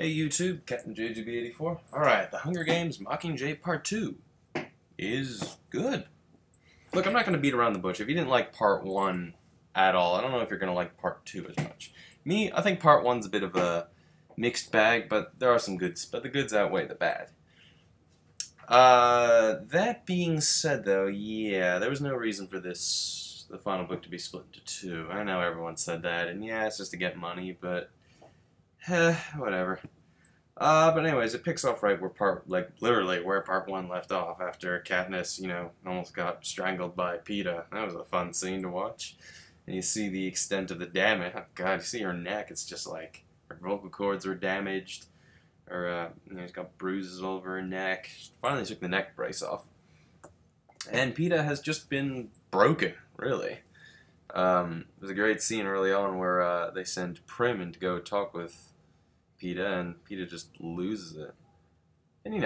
Hey YouTube, Captain JGB84. Alright, The Hunger Games Mockingjay Part 2 is good. Look, I'm not going to beat around the bush. If you didn't like Part 1 at all, I don't know if you're going to like Part 2 as much. Me, I think Part 1's a bit of a mixed bag, but there are some goods, but the goods outweigh the bad. That being said, though, yeah, there was no reason for the final book to be split into two. I know everyone said that, and yeah, it's just to get money, but whatever. But anyways, it picks off right where literally where part one left off after Katniss, almost got strangled by PETA. That was a fun scene to watch. And you see the extent of the damage. Oh God, you see her neck. It's just like her vocal cords were damaged. Or, she's got bruises all over her neck. She finally took the neck brace off. And PETA has just been broken, really. There's a great scene early on where they send Prim in to go talk with PETA, and PETA just loses it. And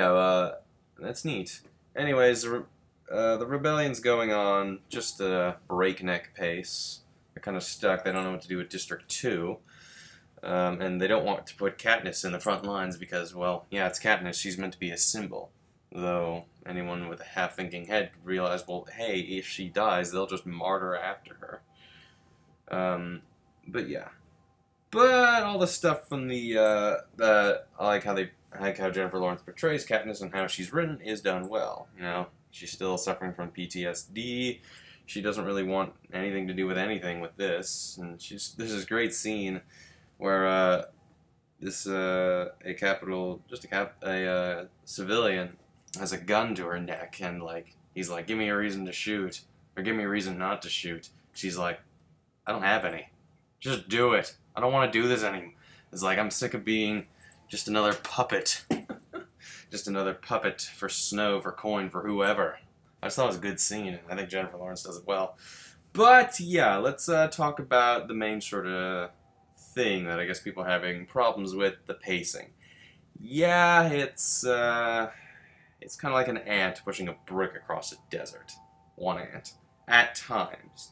that's neat. Anyways, the rebellion's going on just at a breakneck pace. They're kind of stuck. They don't know what to do with District 2. And they don't want to put Katniss in the front lines because, well, yeah, it's Katniss. She's meant to be a symbol. Though anyone with a half-thinking head could realize, well, hey, if she dies, they'll just martyr after her. But yeah. But all the stuff from I like how Jennifer Lawrence portrays Katniss and how she's written is done well. She's still suffering from PTSD. She doesn't really want anything to do with anything with this. And there's this great scene where a civilian has a gun to her neck, and he's like, give me a reason to shoot, or give me a reason not to shoot. She's like, I don't have any. Just do it. I don't want to do this anymore. It's like, I'm sick of being just another puppet. Just another puppet for Snow, for Coin, for whoever. I just thought it was a good scene. I think Jennifer Lawrence does it well. But yeah, let's talk about the main sort of thing that I guess people are having problems with, the pacing. Yeah, it's kind of like an ant pushing a brick across a desert. One ant. At times.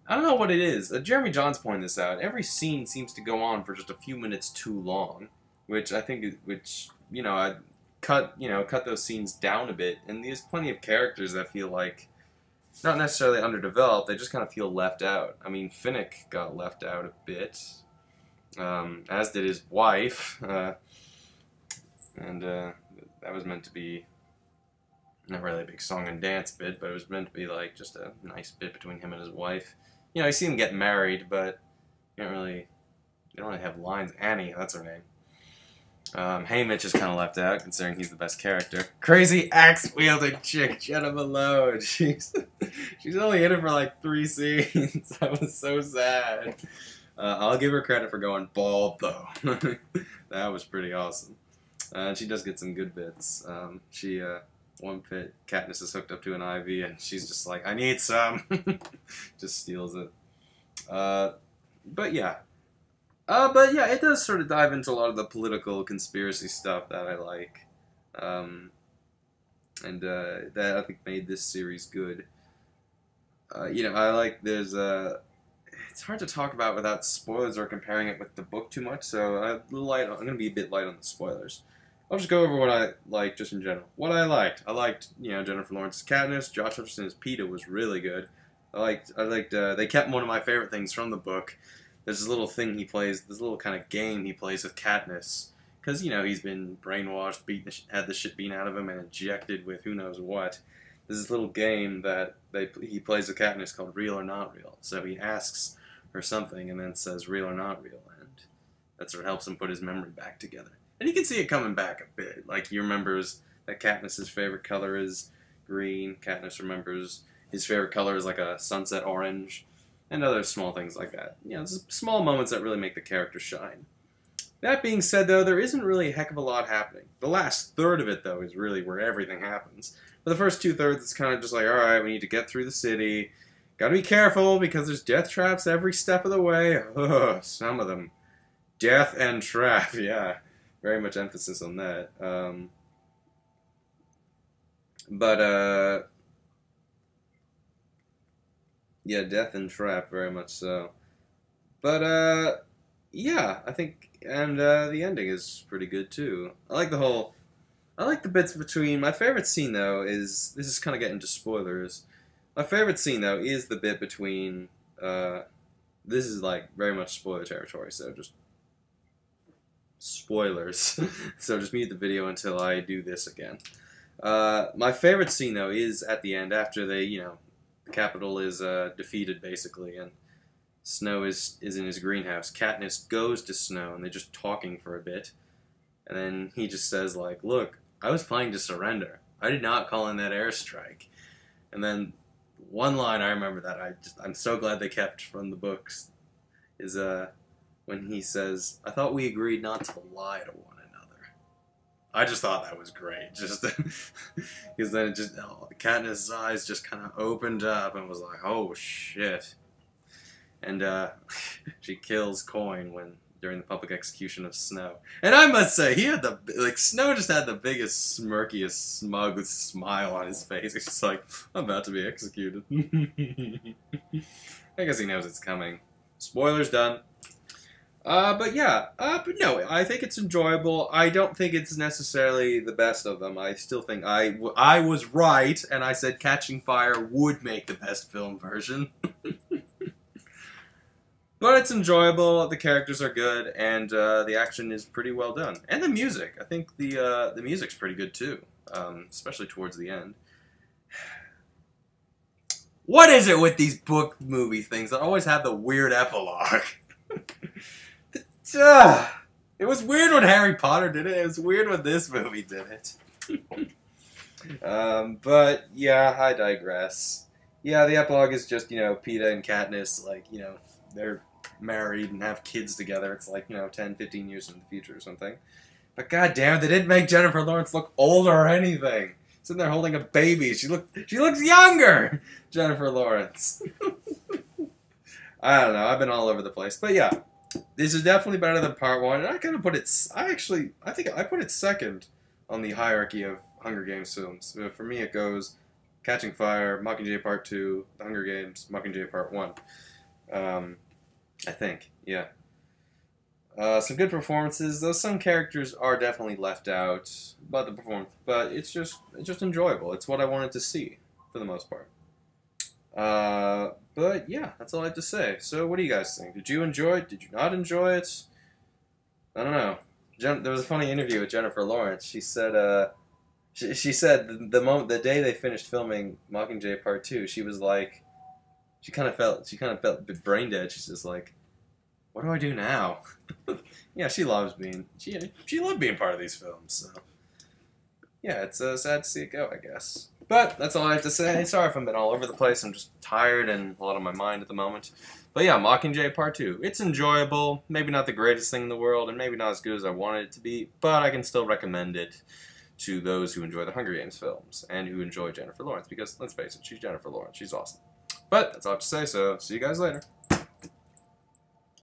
I don't know what it is. Jeremy Johns pointed this out. Every scene seems to go on for just a few minutes too long, which I think, I'd cut those scenes down a bit. And there's plenty of characters that feel like not necessarily underdeveloped. They just kind of feel left out. I mean, Finnick got left out a bit, as did his wife, and that was meant to be not really a big song and dance bit, but it was meant to be like just a nice bit between him and his wife. You see them get married, but they don't really have lines. Annie, that's her name. Haymitch is kind of left out, considering he's the best character. Crazy axe-wielding chick, Jenna Malone. She's only in it for like 3 scenes. That was so sad. I'll give her credit for going bald, though. That was pretty awesome. And she does get some good bits. One bit, Katniss is hooked up to an IV, and she's just like, I need some. Just steals it. But yeah, it does sort of dive into a lot of the political conspiracy stuff that I like. And that I think made this series good. I like it's hard to talk about without spoilers or comparing it with the book too much, so I'm going to be a bit light on the spoilers. I'll just go over what I liked, just in general. What I liked. I liked, Jennifer Lawrence's Katniss. Josh Hutcherson as PETA was really good. They kept one of my favorite things from the book. There's this little thing he plays, this little kind of game he plays with Katniss. Because, he's been brainwashed, had the shit beaten out of him, and injected with who knows what. There's this little game that he plays with Katniss called Real or Not Real. So he asks her something and then says real or not real, and that sort of helps him put his memory back together. And you can see it coming back a bit. Like, he remembers that Katniss's favorite color is green. Katniss remembers his favorite color is like a sunset orange. And other small things like that. Small moments that really make the character shine. That being said, though, there isn't really a heck of a lot happening. The last third of it, though, is really where everything happens. But the first 2/3, it's kind of just like, alright, we need to get through the city. Gotta be careful, because there's death traps every step of the way. Ugh, some of them. Death and trap, yeah. Very much emphasis on that. Yeah, death and trap, very much so. But, yeah, I think And the ending is pretty good too. I like the bits between. My favorite scene though is this is kind of getting to spoilers. My favorite scene though is the bit between. This is like very much spoiler territory, so just spoilers. So just mute the video until I do this again. My favorite scene though is at the end after the capital is defeated basically, and Snow is in his greenhouse. Katniss goes to Snow, and they're just talking for a bit, and then he just says like, "Look, I was planning to surrender. I did not call in that airstrike." And then one line I remember that I'm so glad they kept from the books is when he says, "I thought we agreed not to lie to one another." I just thought that was great, just because then Katniss' eyes just kind of opened up and was like, "Oh shit." And she kills Coin during the public execution of Snow. And I must say, Snow just had the biggest, smirkiest, smug smile on his face. He's just like, I'm about to be executed. I guess he knows it's coming. Spoilers done. But yeah, but no, I think it's enjoyable. I don't think it's necessarily the best of them. I still think I was right, and I said Catching Fire would make the best film version. But it's enjoyable, the characters are good, and the action is pretty well done. And the music. I think the music's pretty good too, especially towards the end. What is it with these book movie things that always have the weird epilogue? It was weird when Harry Potter did it. It was weird when this movie did it. But yeah, I digress. Yeah, the epilogue is just, Peeta and Katniss, they're married and have kids together. It's 10, 15 years in the future or something. But goddamn, they didn't make Jennifer Lawrence look older or anything. Sitting there holding a baby. She looks younger, Jennifer Lawrence. I don't know. I've been all over the place. But yeah, this is definitely better than part one. And I kind of put it, I think I put it second on the hierarchy of Hunger Games films. For me, it goes Catching Fire, Mockingjay Part 2, The Hunger Games, Mockingjay Part 1. I think, yeah. Some good performances, though some characters are definitely left out, but it's just enjoyable. It's what I wanted to see, for the most part. But yeah, that's all I have to say. So what do you guys think? Did you enjoy it? Did you not enjoy it? I don't know. There was a funny interview with Jennifer Lawrence. She said, she said the day they finished filming Mockingjay Part 2, she was like, she kind of felt a bit brain dead. She's just like, what do I do now? Yeah, she loved being part of these films. So yeah, it's sad to see it go, I guess. But that's all I have to say. Sorry if I've been all over the place. I'm just tired and a lot on my mind at the moment. But yeah, Mockingjay Part 2. It's enjoyable. Maybe not the greatest thing in the world, and maybe not as good as I wanted it to be, but I can still recommend it to those who enjoy the Hunger Games films and who enjoy Jennifer Lawrence, because let's face it, she's Jennifer Lawrence. She's awesome. But that's all I have to say, so see you guys later.